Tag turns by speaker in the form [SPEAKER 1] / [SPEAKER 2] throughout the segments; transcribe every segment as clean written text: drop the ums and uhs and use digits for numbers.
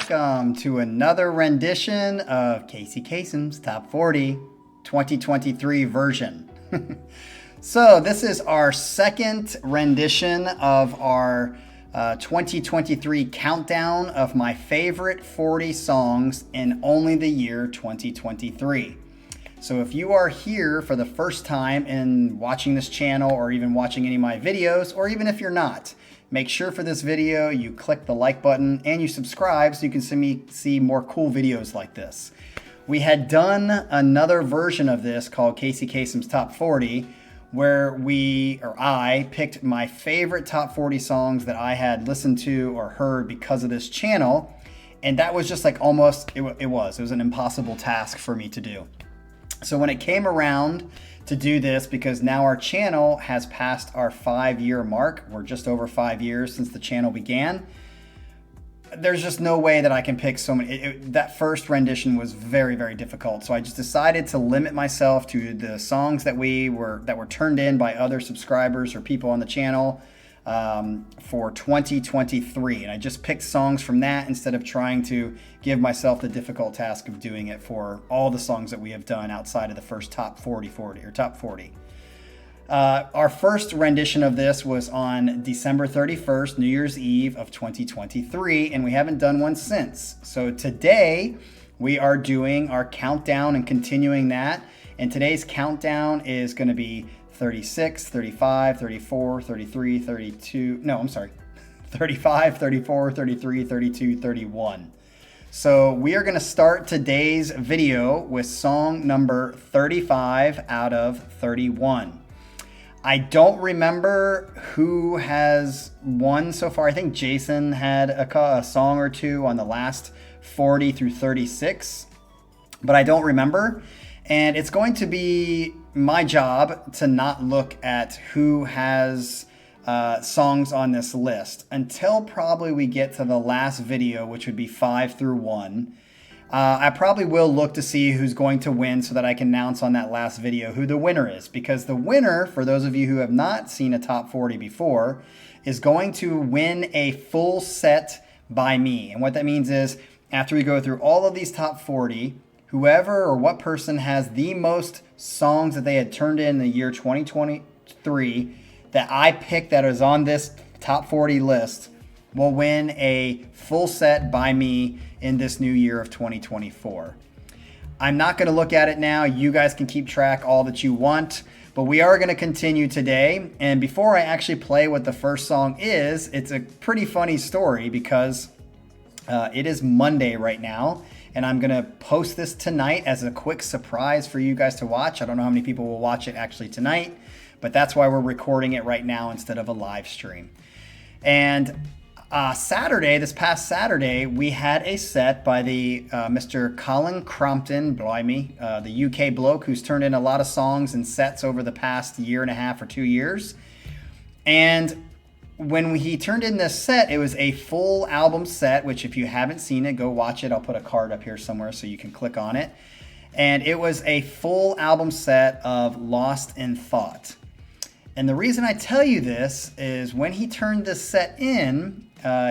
[SPEAKER 1] welcome to another rendition of Casey Kasem's Top 40 2023 version. So this is our second rendition of our 2023 countdown of my favorite 40 songs in only the year 2023. So if you are here for the first time in watching this channel or even watching any of my videos, or even if you're not, make sure for this video you click the like button and you subscribe so you can see more cool videos like this. We had done another version of this called Casey Kasem's Top 40 where I picked my favorite top 40 songs that I had listened to or heard because of this channel. And that was just like it was an impossible task for me to do. So when it came around to do this, because now our channel has passed our 5-year mark, we're just over 5 years since the channel began, there's just no way that I can pick so many. That first rendition was very, very difficult. So I just decided to limit myself to the songs that were turned in by other subscribers or people on the channel for 2023. And I just picked songs from that instead of trying to give myself the difficult task of doing it for all the songs that we have done outside of the first top 40. Our first rendition of this was on December 31st, New Year's Eve of 2023, and we haven't done one since. So today we are doing our countdown and continuing that. And today's countdown is going to be 36, 35, 34, 33, 32. No, I'm sorry. 35, 34, 33, 32, 31. So we are going to start today's video with song number 35 out of 31. I don't remember who has won so far. I think Jason had a song or two on the last 40 through 36, but I don't remember. And it's going to be my job to not look at who has songs on this list until probably we get to the last video, which would be 5 through 1. I probably will look to see who's going to win so that I can announce on that last video who the winner is. Because the winner, for those of you who have not seen a top 40 before, is going to win a full set by me. And what that means is after we go through all of these top 40, whoever or what person has the most songs that they had turned in the year 2023 that I picked that is on this top 40 list will win a full set by me in this new year of 2024. I'm not going to look at it now. You guys can keep track all that you want, but we are going to continue today. And before I actually play what the first song is, it's a pretty funny story because it is Monday right now, and I'm going to post this tonight as a quick surprise for you guys to watch. I don't know how many people will watch it actually tonight, but that's why we're recording it right now instead of a live stream. And this past Saturday, we had a set by the Mr. Colin Crompton, the UK bloke who's turned in a lot of songs and sets over the past year and a half or 2 years. And when he turned in this set, it was a full album set, which if you haven't seen it, go watch it. I'll put a card up here somewhere so you can click on it. And it was a full album set of Lost in Thought. And the reason I tell you this is when he turned this set in,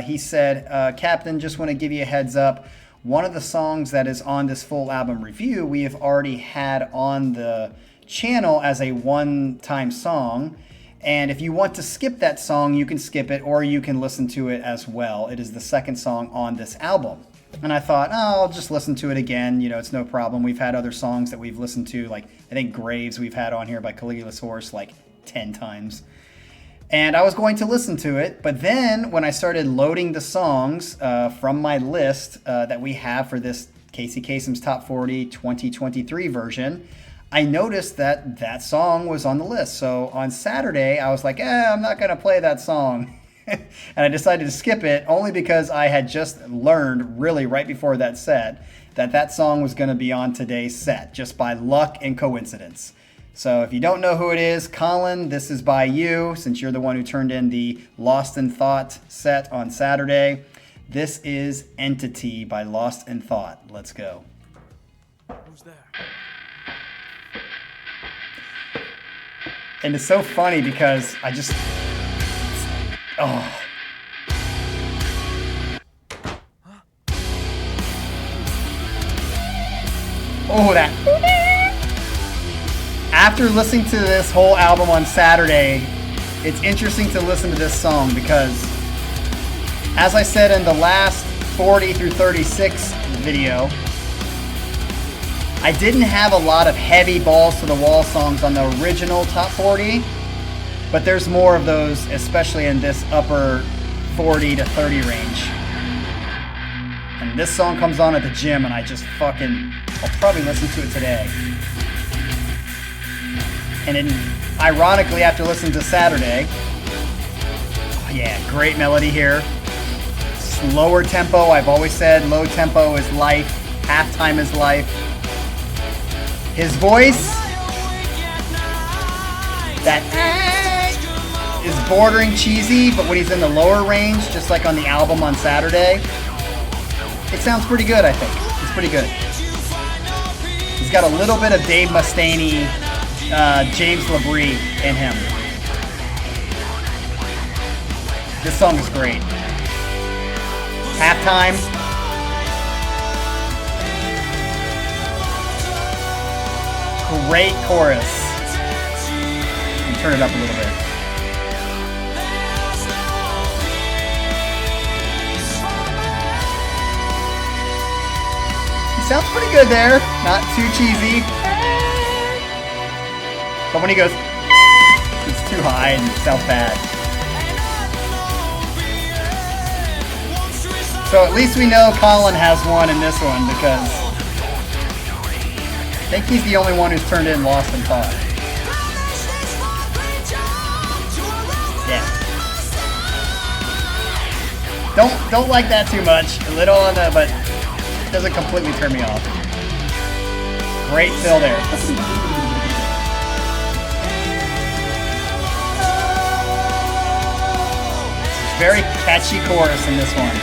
[SPEAKER 1] he said, Captain, just want to give you a heads up. One of the songs that is on this full album review, we have already had on the channel as a one-time song. And if you want to skip that song, you can skip it or you can listen to it as well. It is the second song on this album. And I thought, I'll just listen to it again. You know, it's no problem. We've had other songs that we've listened to, like I think Graves we've had on here by Caligula's Horse like 10 times. And I was going to listen to it, but then when I started loading the songs from my list that we have for this Casey Kasem's Top 40 2023 version, I noticed that that song was on the list. So on Saturday, I was like, I'm not going to play that song. And I decided to skip it only because I had just learned really right before that set that song was going to be on today's set, just by luck and coincidence. So if you don't know who it is, Colin, this is by you, since you're the one who turned in the Lost in Thought set on Saturday. This is Entity by Lost in Thought. Let's go. Who's there? And it's so funny because After listening to this whole album on Saturday, it's interesting to listen to this song because, as I said in the last 40 through 36 video, I didn't have a lot of heavy balls to the wall songs on the original top 40, but there's more of those, especially in this upper 40 to 30 range. And this song comes on at the gym and I just I'll probably listen to it today. And then, ironically, after listening to Saturday, yeah, great melody here. Slower tempo, I've always said low tempo is life, halftime is life. His voice, that is bordering cheesy, but when he's in the lower range, just like on the album on Saturday, it sounds pretty good, I think. It's pretty good. He's got a little bit of Dave Mustaine, James LaBrie in him. This song is great. Halftime. Great chorus. And turn it up a little bit. He sounds pretty good there. Not too cheesy. But when he goes, it's too high and it sounds bad. So at least we know Colin has one in this one because I think he's the only one who's turned in Lost in Thought. Yeah. Don't like that too much. A little on that, but it doesn't completely turn me off. Great fill there. Very catchy chorus in this one.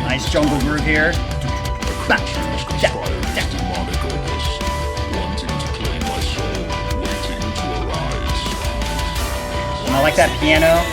[SPEAKER 1] Nice jungle groove here. I like that piano.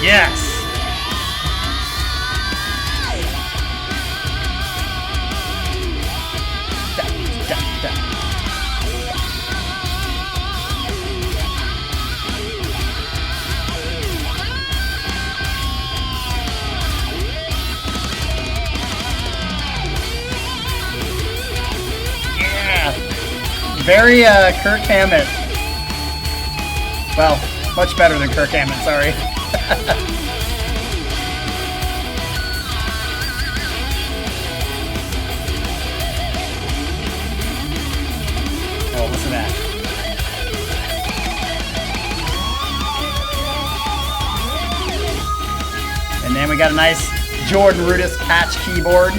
[SPEAKER 1] Yes. Very Kirk Hammett. Well, much better than Kirk Hammett, sorry. Oh, listen to that. And then we got a nice Jordan Rudess catch keyboard.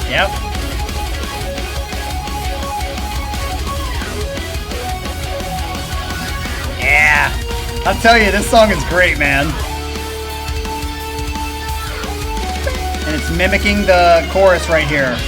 [SPEAKER 1] Yep. Yeah. I'll tell you, this song is great, man. And it's mimicking the chorus right here.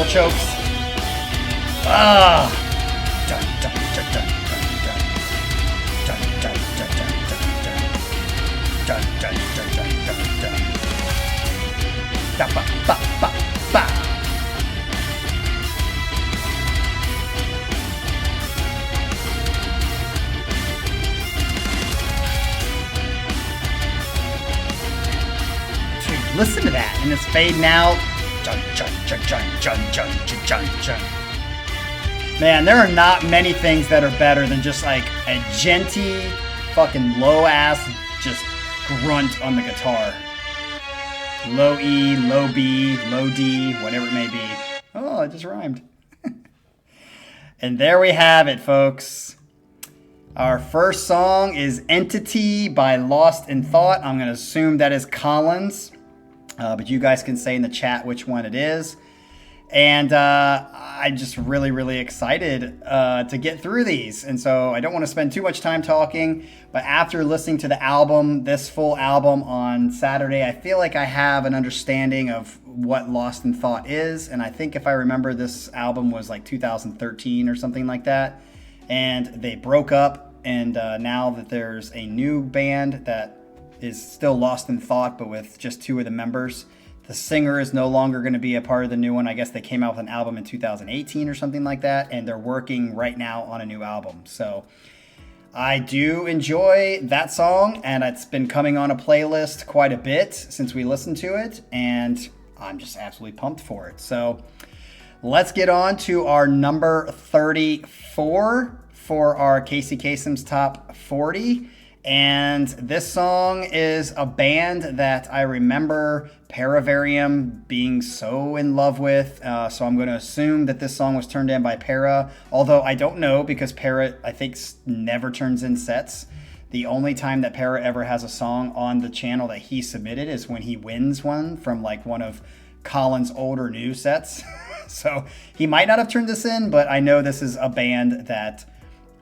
[SPEAKER 1] cymbal chokes. Ah! Dun, dun, dun, dun, dun, dun, dun, dun, dun, dun, dun, dun, dun, dun, dun, dun. Da, ba, ba, ba, ba. Dude, listen to that, and it's fading out. Jun, jun, jun, jun, jun, jun, jun, jun. Man, there are not many things that are better than just like a genty, fucking low ass, just grunt on the guitar. Low E, low B, low D, whatever it may be. Oh, it just rhymed. And there we have it, folks. Our first song is Entity by Lost in Thought. I'm going to assume that is Collins. But you guys can say in the chat which one it is. And I'm just really, really excited to get through these. And so I don't want to spend too much time talking. But after listening to the album, this full album on Saturday, I feel like I have an understanding of what Lost in Thought is. And I think if I remember, this album was like 2013 or something like that. And they broke up. And now that there's a new band that is still Lost in Thought, but with just two of the members. The singer is no longer going to be a part of the new one. I guess they came out with an album in 2018 or something like that, and they're working right now on a new album. So I do enjoy that song, and it's been coming on a playlist quite a bit since we listened to it, and I'm just absolutely pumped for it. So let's get on to our number 34 for our Casey Kasem's Top 40. And this song is a band that I remember Paravarium being so in love with. So I'm going to assume that this song was turned in by Para. Although I don't know, because Para, I think, never turns in sets. The only time that Para ever has a song on the channel that he submitted is when he wins one from like one of Colin's older new sets. So he might not have turned this in, but I know this is a band that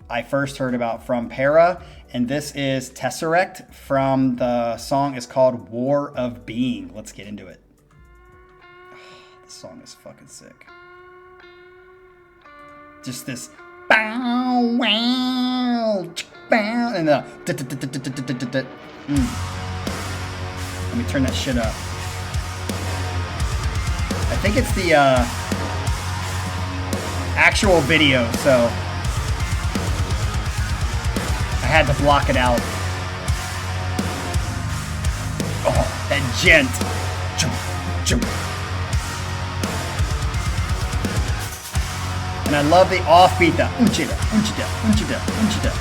[SPEAKER 1] I first heard about from Para. And this is Tesseract from the song is called War of Being. Let's get into it. Oh, this song is fucking sick. Just this bow wow bow and the Let me turn that shit up. I think it's the actual video, so I had to block it out. Oh, that gent. Jump, jump. And I love the offbeat, the unchida, unchida, unchida, unchida.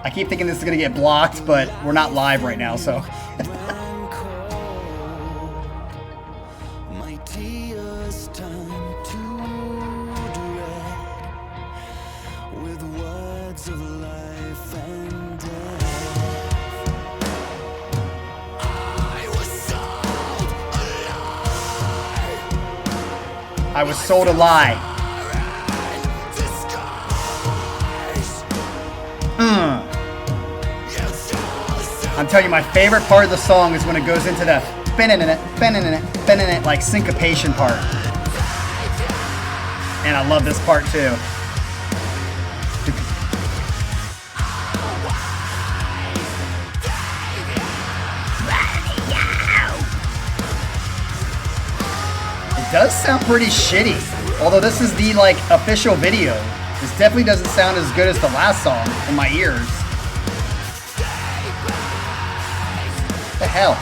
[SPEAKER 1] I keep thinking this is going to get blocked, but we're not live right now, so. I was sold a lie. I'm telling you, my favorite part of the song is when it goes into the like syncopation part. And I love this part too. It does sound pretty shitty. Although this is the like official video. This definitely doesn't sound as good as the last song in my ears. What the hell?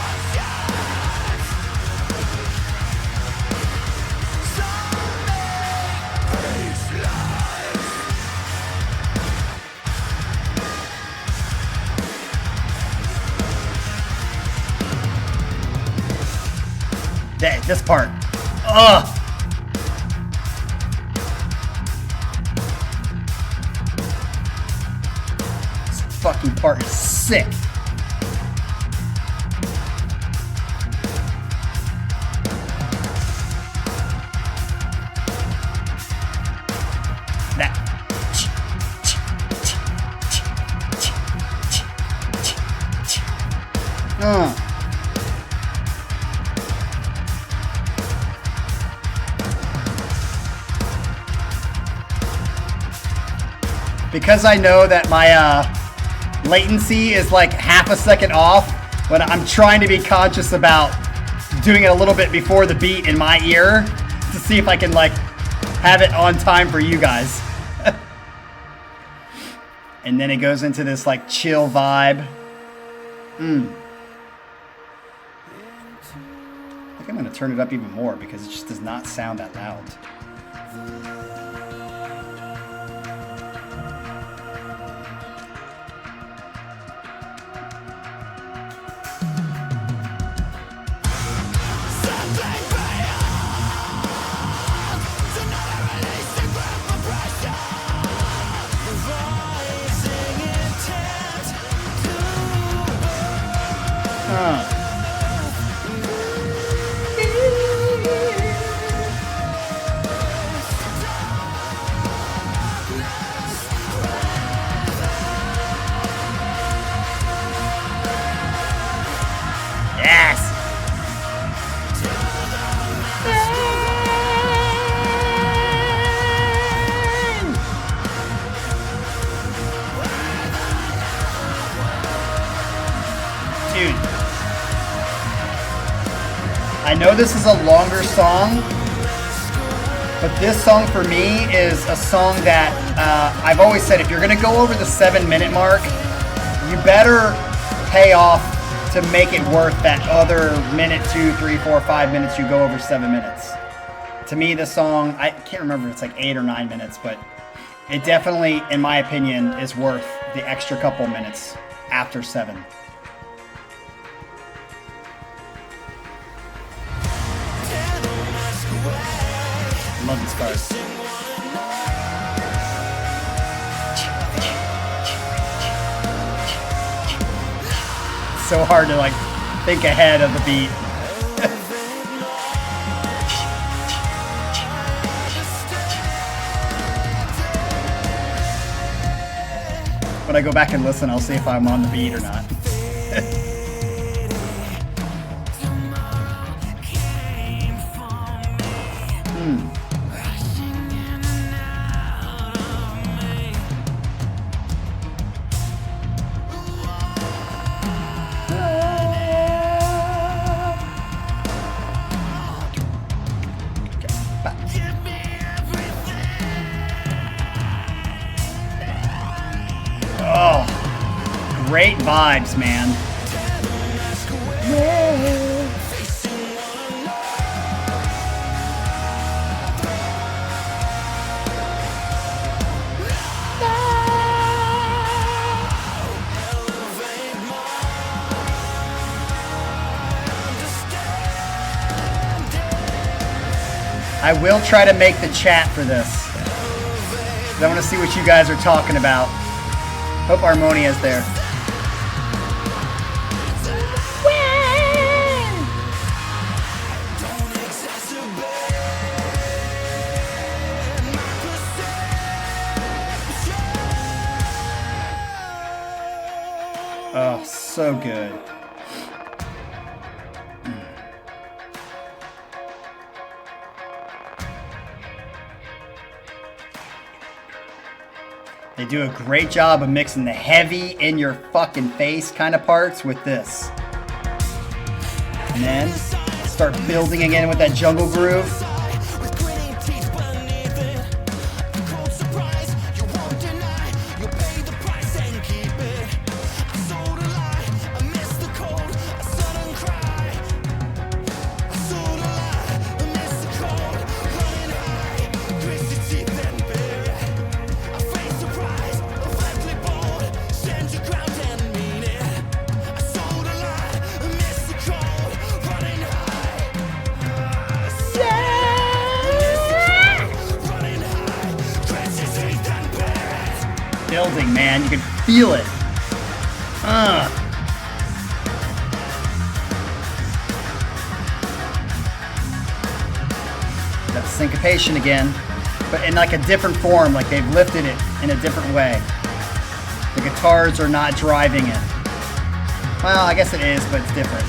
[SPEAKER 1] This part. Ugh. This fucking part is sick. because I know that my latency is like half a second off, when I'm trying to be conscious about doing it a little bit before the beat in my ear to see if I can like have it on time for you guys. And then it goes into this like chill vibe. I think I'm going to turn it up even more because it just does not sound that loud. I know this is a longer song, but this song for me is a song that I've always said, if you're going to go over the 7-minute mark, you better pay off to make it worth that other minute, 2, 3, 4, 5 minutes you go over 7 minutes. To me, the song, I can't remember if it's like 8 or 9 minutes, but it definitely, in my opinion, is worth the extra couple minutes after 7. Love this part. It's so hard to like think ahead of the beat. When I go back and listen, I'll see if I'm on the beat or not. Great vibes, man. I will try to make the chat for this. I want to see what you guys are talking about. Hope Harmonia's there. Oh, so good. They do a great job of mixing the heavy in your fucking face kind of parts with this. And then start building again with that jungle groove. Building, man. You can feel it. That syncopation again, but in like a different form, like they've lifted it in a different way. The guitars are not driving it. Well, I guess it is, but it's different.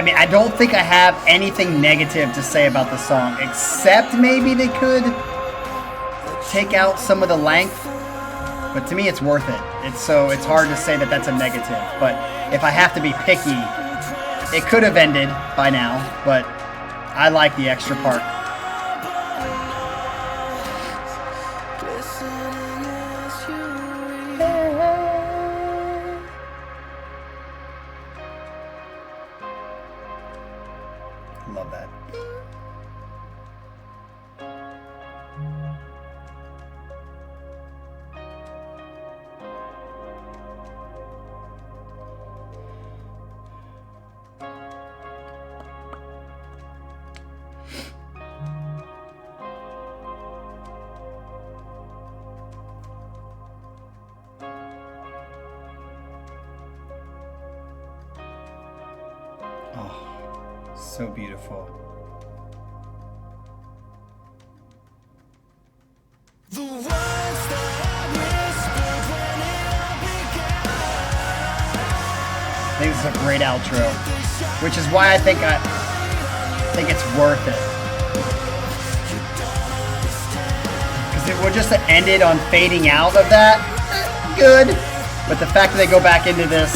[SPEAKER 1] I mean, I don't think I have anything negative to say about the song, except maybe they could take out some of the length. But to me, it's worth it. It's hard to say that that's a negative. But if I have to be picky, it could have ended by now. But I like the extra part. Love that. Oh, so beautiful. I think this is a great outro, which is why I think it's worth it. Because it would just have ended on fading out of that, good. But the fact that they go back into this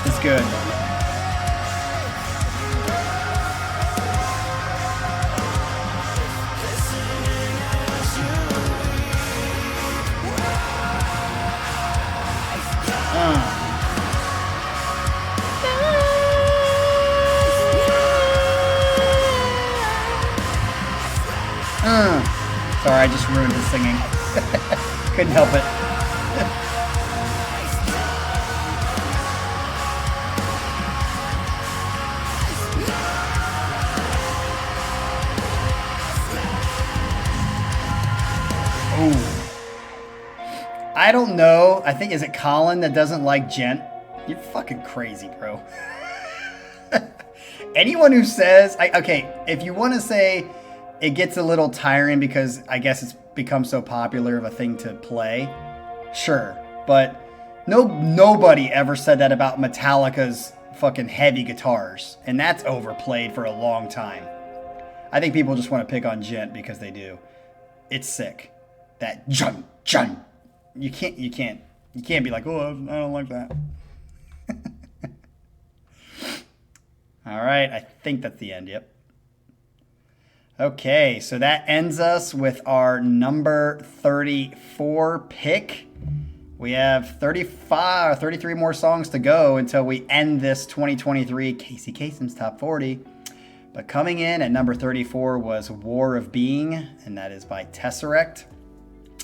[SPEAKER 1] is good. Sorry, I just ruined his singing. Couldn't help it. Ooh. I don't know. I think, is it Colin that doesn't like Gent? You're fucking crazy, bro. Anyone who says, okay, if you want to say it gets a little tiring because I guess it's become so popular of a thing to play, sure. But nobody ever said that about Metallica's fucking heavy guitars. And that's overplayed for a long time. I think people just want to pick on Gent because they do. It's sick. That jun. You can't be like, oh, I don't like that. All right, I think that's the end, yep. Okay, so that ends us with our number 34 pick. We have 33 more songs to go until we end this 2023 Casey Kasem's Top 40. But coming in at number 34 was War of Being, and that is by Tesseract.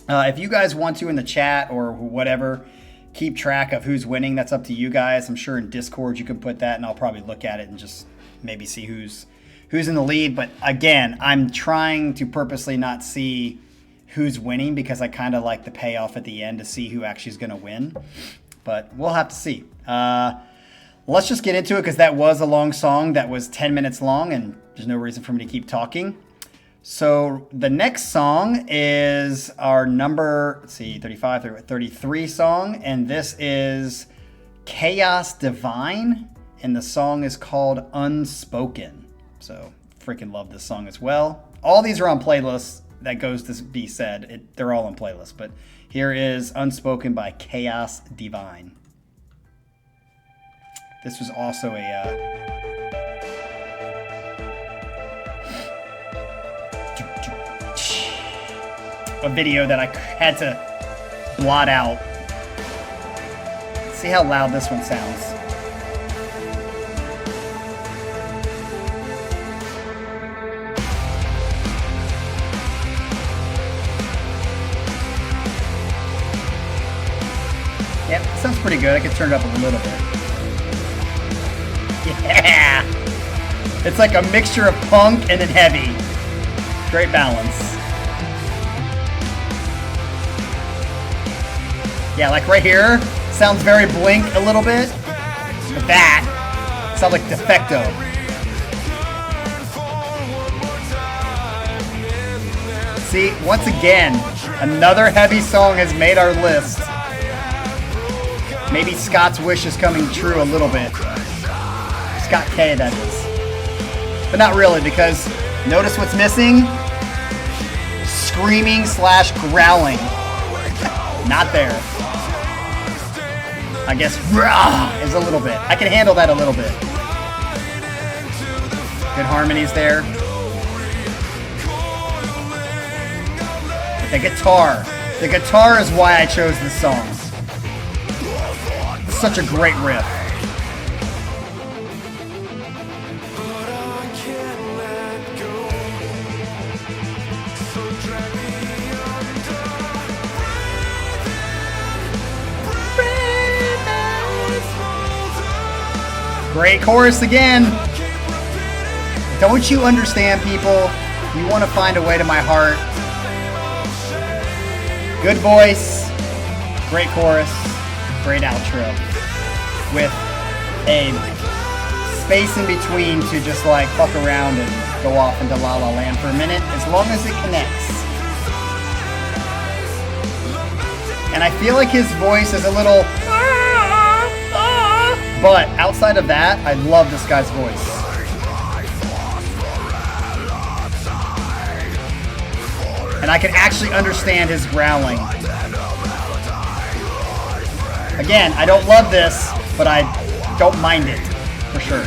[SPEAKER 1] If you guys want to in the chat or whatever, keep track of who's winning. That's up to you guys. I'm sure in Discord you can put that, and I'll probably look at it and just maybe see who's in the lead. But again, I'm trying to purposely not see who's winning because I kind of like the payoff at the end to see who actually is going to win. But we'll have to see. Let's just get into it because that was a long song that was 10 minutes long, and there's no reason for me to keep talking. So the next song is our number, 33 song, and this is Chaos Divine, and the song is called Unspoken. So freaking love this song as well. All these are on playlists, that goes to be said. They're all on playlists, but here is Unspoken by Chaos Divine. This was also a video that I had to blot out. See how loud this one sounds. Yep, sounds pretty good. I could turn it up a little bit. Yeah! It's like a mixture of punk and then heavy. Great balance. Yeah, like right here, sounds very Blink a little bit. But that sounds like Defecto. See, once again, another heavy song has made our list. Maybe Scott's wish is coming true a little bit. Just Scott K, that is. But not really, because notice what's missing? Screaming / growling. Not there. I guess rah is a little bit. I can handle that a little bit. Good harmonies there. The guitar. The guitar is why I chose this song. It's such a great riff. Great chorus again. Don't you understand, people? You want to find a way to my heart. Good voice, great chorus, great outro, with a space in between to just like fuck around and go off into La La Land for a minute, as long as it connects. And I feel like his voice is a little, but outside of that, I love this guy's voice. And I can actually understand his growling. Again, I don't love this, but I don't mind it, for sure.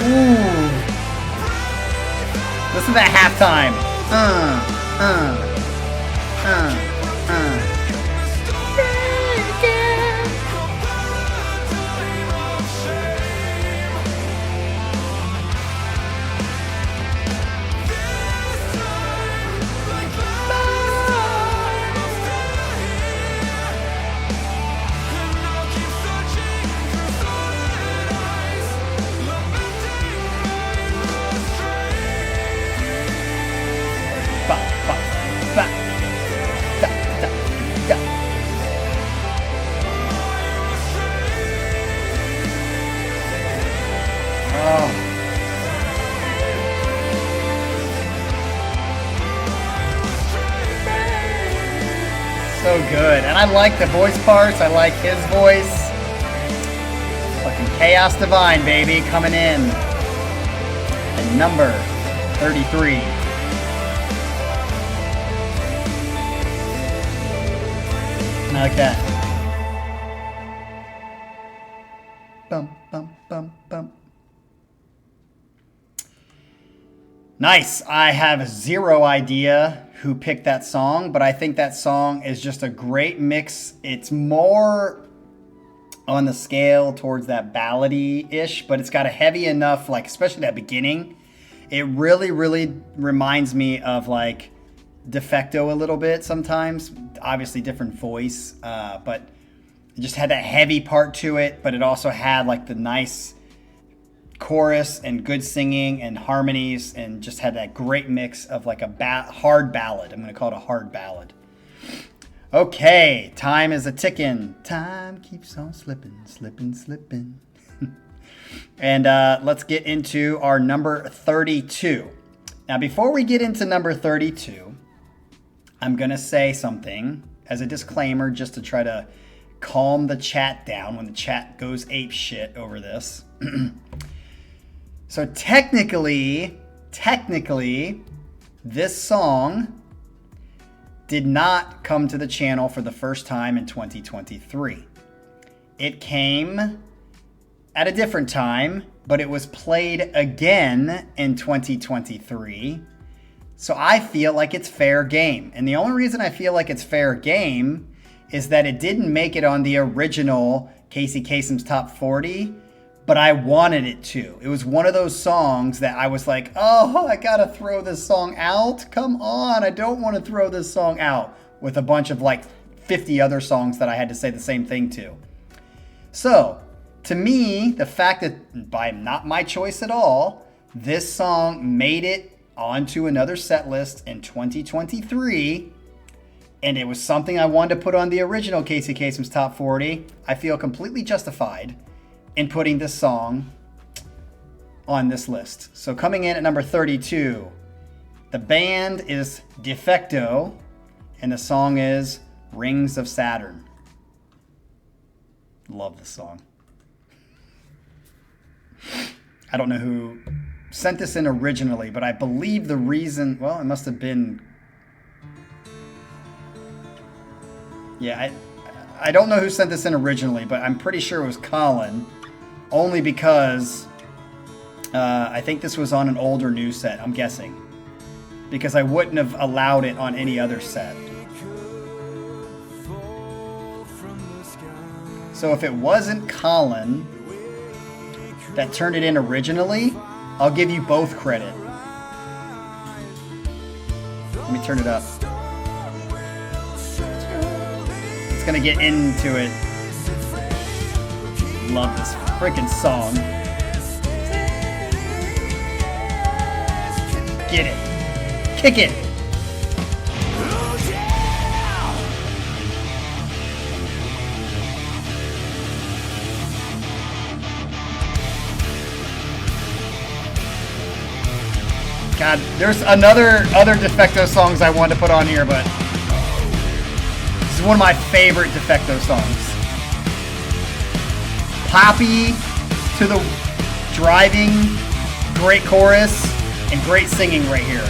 [SPEAKER 1] Ooh. Listen to that halftime. So good. And I like the voice parts. I like his voice. Fucking Chaos Divine, baby, coming in. And number 33. I like that. Bum, bum, bum, bum. Nice. I have zero idea who picked that song, but I think that song is just a great mix. It's more on the scale towards that ballady-ish, but it's got a heavy enough, like, especially that beginning. It really, really reminds me of, like, Defecto a little bit sometimes. Obviously different voice, but it just had that heavy part to it, but it also had, like, the nice chorus and good singing and harmonies, and just had that great mix of like a hard ballad. I'm going to call it a hard ballad. Okay, time is a ticking. Time keeps on slipping, slipping, slipping. And let's get into our number 32. Now, before we get into number 32, I'm going to say something as a disclaimer just to try to calm the chat down when the chat goes ape shit over this. So technically, this song did not come to the channel for the first time in 2023. It came at a different time, but it was played again in 2023. So I feel like it's fair game. And the only reason I feel like it's fair game is that it didn't make it on the original Casey Kasem's Top 40, but I wanted it to. It was one of those songs that I was like, oh, I gotta throw this song out? Come on, I don't want to throw this song out, with a bunch of like 50 other songs that I had to say the same thing to. So, to me, the fact that by not my choice at all, this song made it onto another set list in 2023, and it was something I wanted to put on the original Casey Kasem's Top 40, I feel completely justified in putting this song on this list. So coming in at number 32, the band is Defecto, and the song is Rings of Saturn. Love this song. I don't know who sent this in originally, but I believe the reason, well, it must have been, yeah, I don't know who sent this in originally, but I'm pretty sure it was Colin, only because I think this was on an older new set, I'm guessing, because I wouldn't have allowed it on any other set. So if it wasn't Colin that turned it in originally, I'll give you both credit. Let me turn it up. It's gonna get into it. Love this freaking song. Get it. Kick it. God, there's other Defecto songs I wanted to put on here, but this is one of my favorite Defecto songs. Poppy to the driving, great chorus, and great singing right here.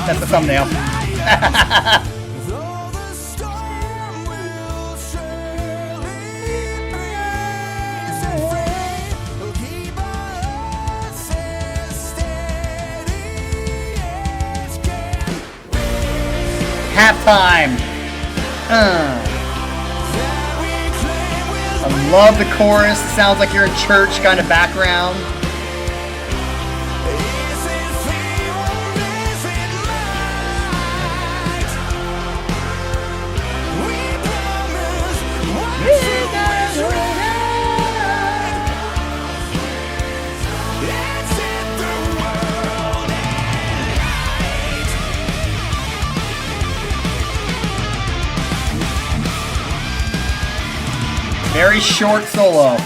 [SPEAKER 1] That's the thumbnail. Halftime. I love the chorus. It sounds like you're in church kind of background. Very short solo.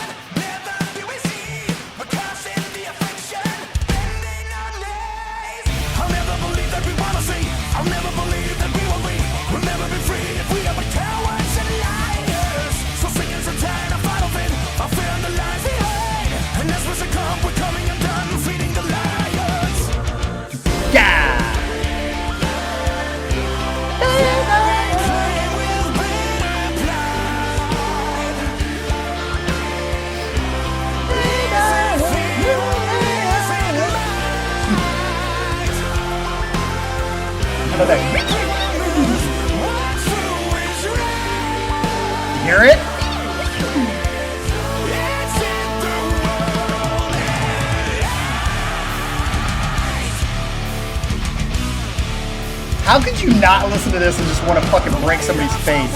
[SPEAKER 1] Hear it? How could you not listen to this and just want to fucking break somebody's face?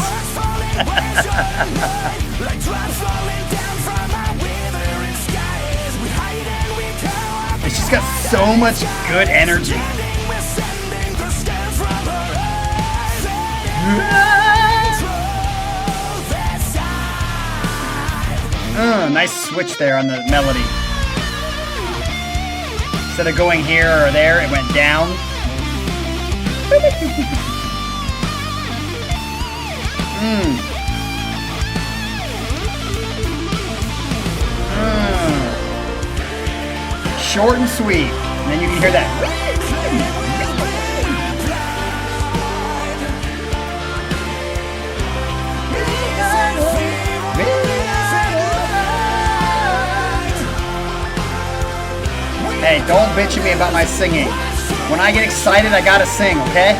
[SPEAKER 1] It's just got so much good energy. Nice switch there on the melody. Instead of going here or there, it went down. short and sweet. And then you can hear that. Hey, don't bitch at me about my singing. When I get excited, I gotta sing, okay?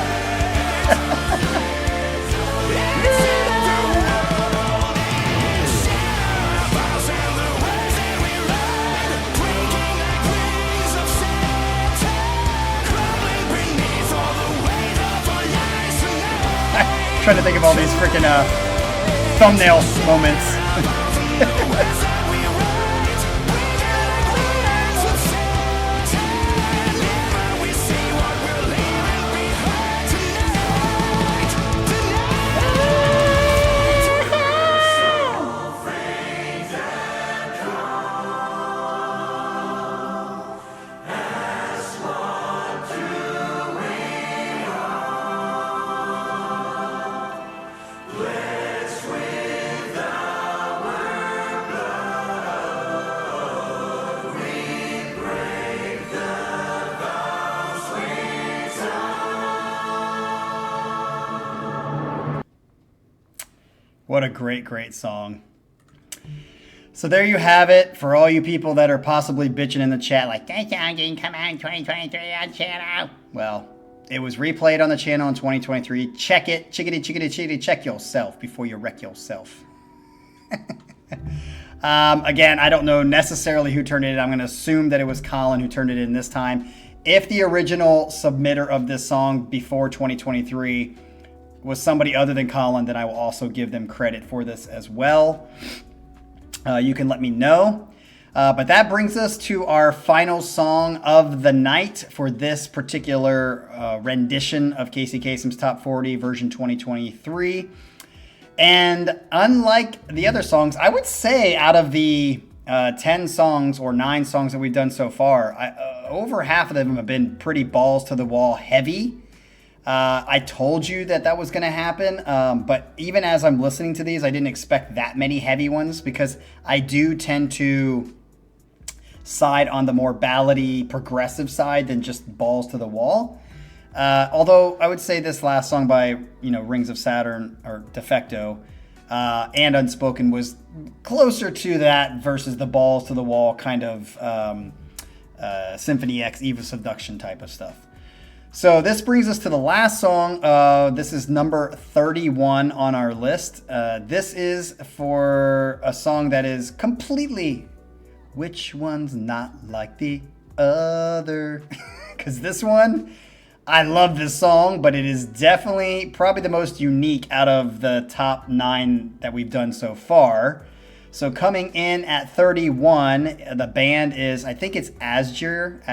[SPEAKER 1] I'm trying to think of all these freaking thumbnail moments. What a great, great song. So there you have it for all you people that are possibly bitching in the chat like, that song didn't come out in 2023 on channel. Well, it was replayed on the channel in 2023. Check it. Chickadee, chickadee, chickadee. Check yourself before you wreck yourself. Again, I don't know necessarily who turned it in. I'm going to assume that it was Colin who turned it in this time. If the original submitter of this song before 2023 was somebody other than Colin, then I will also give them credit for this as well. You can let me know. But that brings us to our final song of the night for this particular rendition of Casey Kasem's Top 40 version 2023. And unlike the other songs, I would say out of the 10 songs or 9 songs that we've done so far, over half of them have been pretty balls to the wall heavy. I told you that was going to happen, but even as I'm listening to these, I didn't expect that many heavy ones because I do tend to side on the more ballady, progressive side than just balls to the wall. Although I would say this last song by Rings of Saturn or Defecto and Unspoken was closer to that versus the balls to the wall kind of Symphony X, Eve of Seduction type of stuff. So this brings us to the last song. This is number 31 on our list. This is for a song that is completely, which one's not like the other? Because this one, I love this song, but it is definitely probably the most unique out of the top 9 that we've done so far. So coming in at 31, the band is, I think it's Azure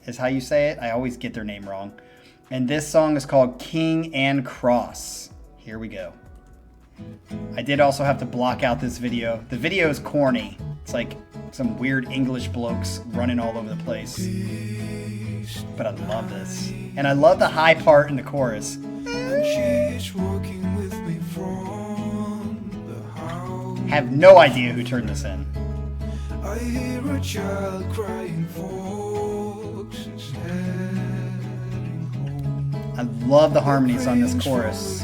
[SPEAKER 1] is how you say it. I always get their name wrong. And this song is called King and Cross. Here we go. I did also have to block out this video. The video is corny. It's like some weird English blokes running all over the place. But I love this. And I love the high part in the chorus. Have no idea who turned this in. I hear a child crying folks heading home. I love the harmonies on this chorus.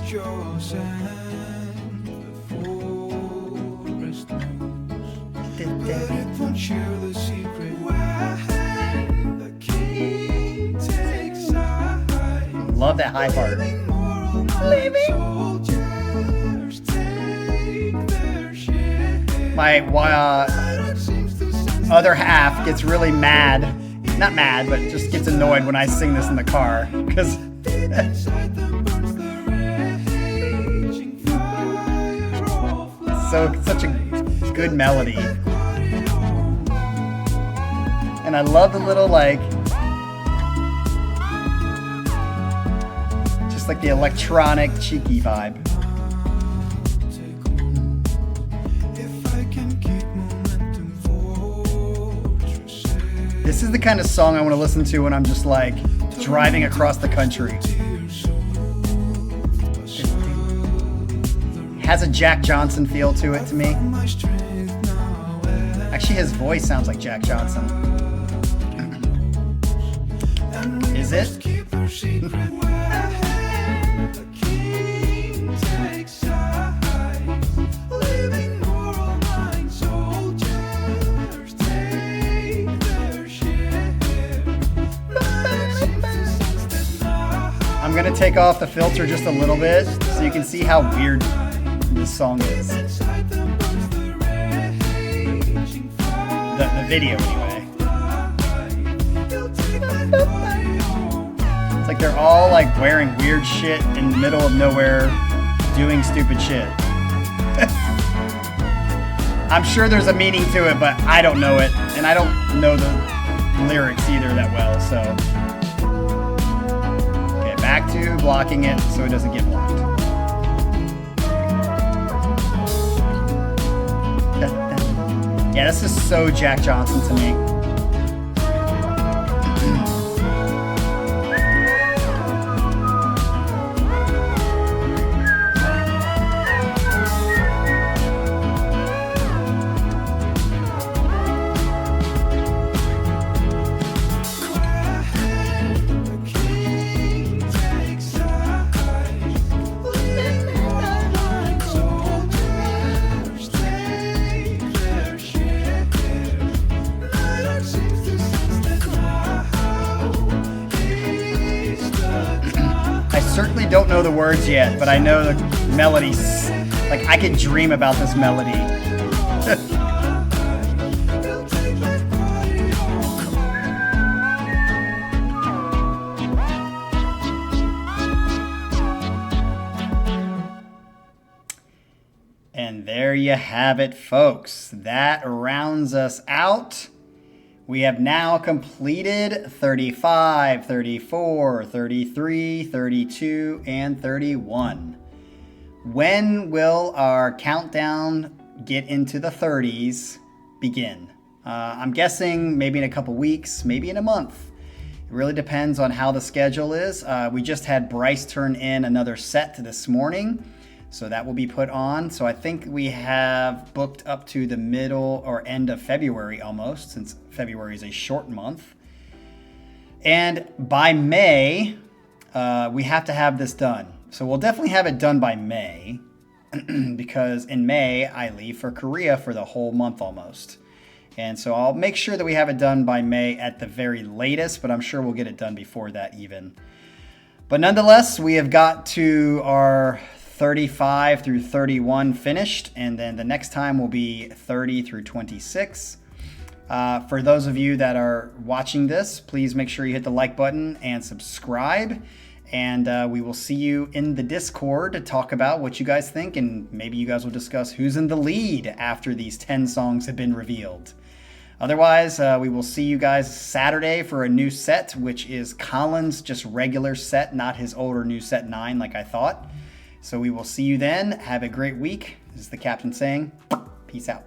[SPEAKER 1] Love that high part. My other half gets really mad. Not mad, but just gets annoyed when I sing this in the car. Because such a good melody. And I love the little just like the electronic cheeky vibe. This is the kind of song I want to listen to when I'm just like driving across the country. It has a Jack Johnson feel to it to me. Actually, his voice sounds like Jack Johnson. is it? I'm gonna take off the filter just a little bit so you can see how weird this song is. The video anyway. It's like they're all like wearing weird shit in the middle of nowhere doing stupid shit. I'm sure there's a meaning to it, but I don't know it, and I don't know the lyrics either that well, so. Okay, back to blocking it so it doesn't get blocked. Yeah, this is so Jack Johnson to me. Certainly don't know the words yet, but I know the melodies. Like, I could dream about this melody. And there you have it, folks. That rounds us out. We have now completed 35, 34, 33, 32, and 31. When will our countdown get into the 30s begin? I'm guessing maybe in a couple weeks, maybe in a month. It really depends on how the schedule is. We just had Bryce turn in another set this morning, so that will be put on. So I think we have booked up to the middle or end of February almost, since February is a short month. And by May, we have to have this done. So we'll definitely have it done by May because in May, I leave for Korea for the whole month almost. And so I'll make sure that we have it done by May at the very latest, but I'm sure we'll get it done before that even. But nonetheless, we have got to our 35 through 31 finished, and then the next time will be 30 through 26. For those of you that are watching this, please make sure you hit the like button and subscribe. And we will see you in the Discord to talk about what you guys think, and maybe you guys will discuss who's in the lead after these 10 songs have been revealed. Otherwise, we will see you guys Saturday for a new set, which is Colin's just regular set, not his older new set 9 like I thought. So we will see you then. Have a great week. This is the captain saying, peace out.